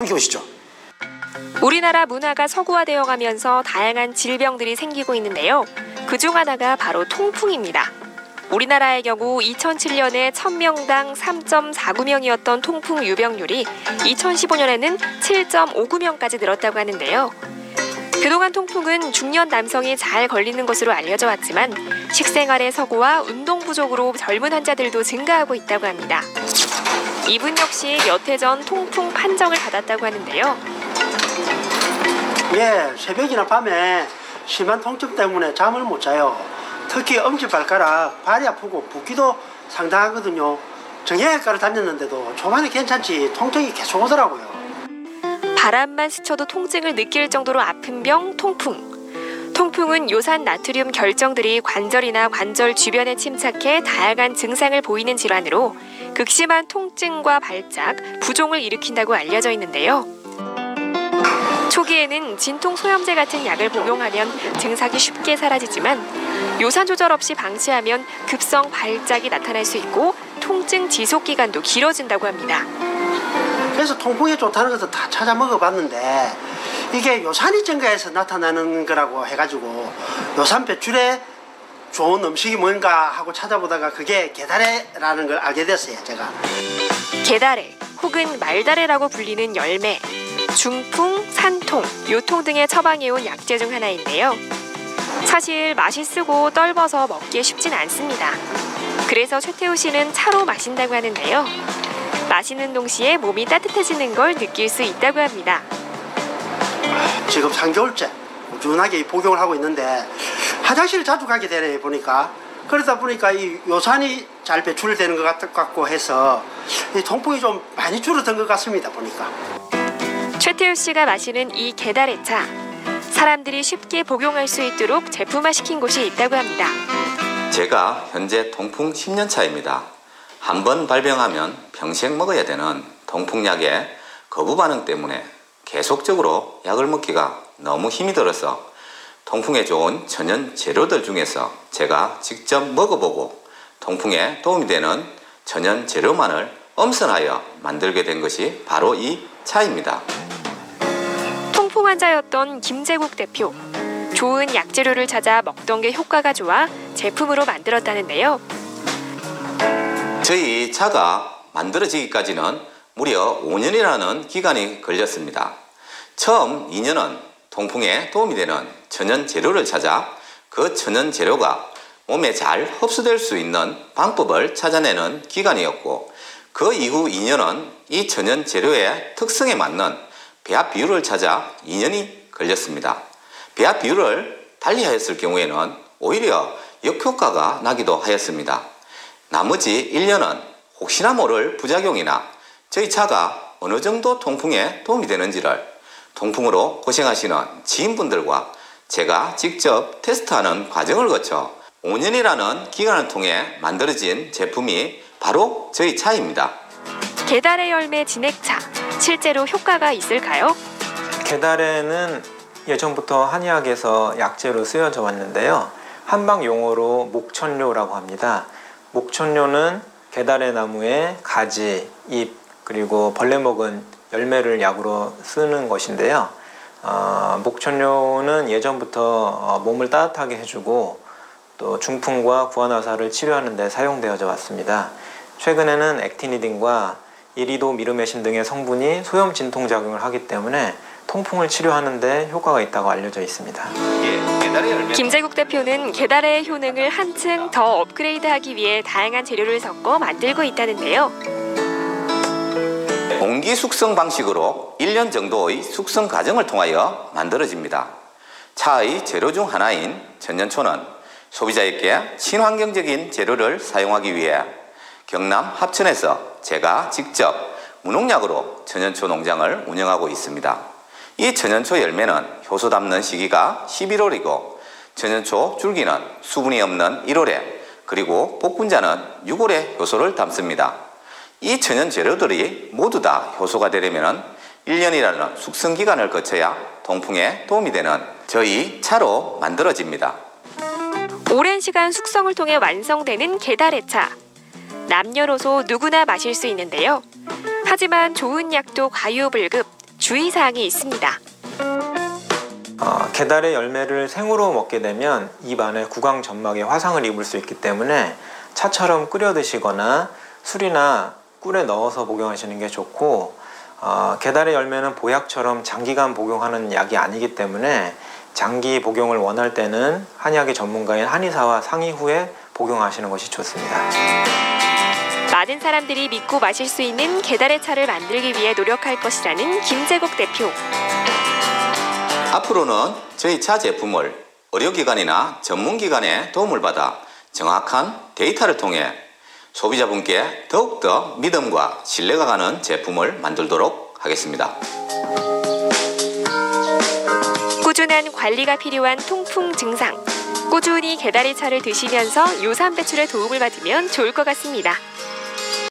함께 보시죠. 우리나라 문화가 서구화되어 가면서 다양한 질병들이 생기고 있는데요. 그중 하나가 바로 통풍입니다. 우리나라의 경우 2007년에 1000명당 3.49명이었던 통풍 유병률이 2015년에는 7.59명까지 늘었다고 하는데요. 그동안 통풍은 중년 남성이 잘 걸리는 것으로 알려져 왔지만 식생활의 서구와 운동 부족으로 젊은 환자들도 증가하고 있다고 합니다. 이분 역시 몇 해 전 통풍 판정을 받았다고 하는데요. 예, 새벽이나 밤에 심한 통증 때문에 잠을 못 자요. 특히 엄지발가락, 발이 아프고 붓기도 상당하거든요. 정형외과를 다녔는데도 초반에 괜찮지 통증이 계속 오더라고요. 바람만 스쳐도 통증을 느낄 정도로 아픈 병, 통풍. 통풍은 요산 나트륨 결정들이 관절이나 관절 주변에 침착해 다양한 증상을 보이는 질환으로 극심한 통증과 발작, 부종을 일으킨다고 알려져 있는데요. 초기에는 진통소염제 같은 약을 복용하면 증상이 쉽게 사라지지만 요산 조절 없이 방치하면 급성 발작이 나타날 수 있고 통증 지속 기간도 길어진다고 합니다. 그래서 통풍에 좋다는 것을 다 찾아 먹어봤는데 이게 요산이 증가해서 나타나는 거라고 해가지고 요산 배출에 좋은 음식이 뭔가 하고 찾아보다가 그게 게다레라는 걸 알게 됐어요, 제가. 게다레 혹은 말다레라고 불리는 열매, 중풍, 산통, 요통 등에 처방해온 약재 중 하나인데요. 사실 맛이 쓰고 떫어서 먹기 쉽진 않습니다. 그래서 최태우 씨는 차로 마신다고 하는데요. 마시는 동시에 몸이 따뜻해지는 걸 느낄 수 있다고 합니다. 지금 3개월째 꾸준하게 복용을 하고 있는데 화장실을 자주 가게 되네 보니까. 그러다 보니까 이 요산이 잘 배출되는 것 같고 해서 이 통풍이 좀 많이 줄어든 것 같습니다, 보니까. 최태우 씨가 마시는 이 게다레차, 사람들이 쉽게 복용할 수 있도록 제품화시킨 곳이 있다고 합니다. 제가 현재 통풍 10년 차입니다. 한 번 발병하면 평생 먹어야 되는 통풍약의 거부 반응 때문에 계속적으로 약을 먹기가 너무 힘이 들어서 통풍에 좋은 천연 재료들 중에서 제가 직접 먹어보고 통풍에 도움이 되는 천연 재료만을 엄선하여 만들게 된 것이 바로 이 차입니다. 통풍 환자였던 김재국 대표. 좋은 약재료를 찾아 먹던 게 효과가 좋아 제품으로 만들었다는데요. 저희 차가 만들어지기까지는 무려 5년이라는 기간이 걸렸습니다. 처음 2년은 통풍에 도움이 되는 천연 재료를 찾아 그 천연 재료가 몸에 잘 흡수될 수 있는 방법을 찾아내는 기간이었고, 그 이후 2년은 이 천연 재료의 특성에 맞는 배합 비율을 찾아 2년이 걸렸습니다. 배합 비율을 달리하였을 경우에는 오히려 역효과가 나기도 하였습니다. 나머지 1년은 혹시나 모를 부작용이나 저희 차가 어느 정도 통풍에 도움이 되는지를 통풍으로 고생하시는 지인분들과 제가 직접 테스트하는 과정을 거쳐 5년이라는 기간을 통해 만들어진 제품이 바로 저희 차입니다. 게다레 열매 진액차, 실제로 효과가 있을까요? 게다레는 예전부터 한의학에서 약재로 쓰여져 왔는데요. 한방 용어로 목천료라고 합니다. 목천료는 게다레 나무의 가지, 잎, 그리고 벌레 먹은 열매를 약으로 쓰는 것인데요. 목천료는 예전부터 몸을 따뜻하게 해주고 또 중풍과 구안화사를 치료하는 데 사용되어져 왔습니다. 최근에는 액티니딘과 이리도 미르메신 등의 성분이 소염 진통작용을 하기 때문에 통풍을 치료하는 데 효과가 있다고 알려져 있습니다. 김재국 대표는 게다레의 효능을 한층 더 업그레이드하기 위해 다양한 재료를 섞어 만들고 있다는데요. 공기 숙성 방식으로 1년 정도의 숙성 과정을 통하여 만들어집니다. 차의 재료 중 하나인 천연초는 소비자에게 친환경적인 재료를 사용하기 위해 경남 합천에서 제가 직접 무농약으로 천연초 농장을 운영하고 있습니다. 이 천연초 열매는 효소 담는 시기가 11월이고 천연초 줄기는 수분이 없는 1월에, 그리고 복분자는 6월에 효소를 담습니다. 이 천연 재료들이 모두 다 효소가 되려면 1년이라는 숙성 기간을 거쳐야 통풍에 도움이 되는 저희 차로 만들어집니다. 오랜 시간 숙성을 통해 완성되는 게다레차. 남녀노소 누구나 마실 수 있는데요. 하지만 좋은 약도 과유불급, 주의사항이 있습니다. 게달의 열매를 생으로 먹게 되면 입 안에 구강 점막에 화상을 입을 수 있기 때문에 차처럼 끓여 드시거나 술이나 꿀에 넣어서 복용하시는 게 좋고, 게달의 열매는 보약처럼 장기간 복용하는 약이 아니기 때문에 장기 복용을 원할 때는 한의학의 전문가인 한의사와 상의 후에 복용하시는 것이 좋습니다. 많은 사람들이 믿고 마실 수 있는 게달의 차를 만들기 위해 노력할 것이라는 김재국 대표. 앞으로는 저희 차 제품을 의료기관이나 전문기관의 도움을 받아 정확한 데이터를 통해 소비자분께 더욱더 믿음과 신뢰가 가는 제품을 만들도록 하겠습니다. 꾸준한 관리가 필요한 통풍 증상. 꾸준히 게달의 차를 드시면서 요산 배출에 도움을 받으면 좋을 것 같습니다.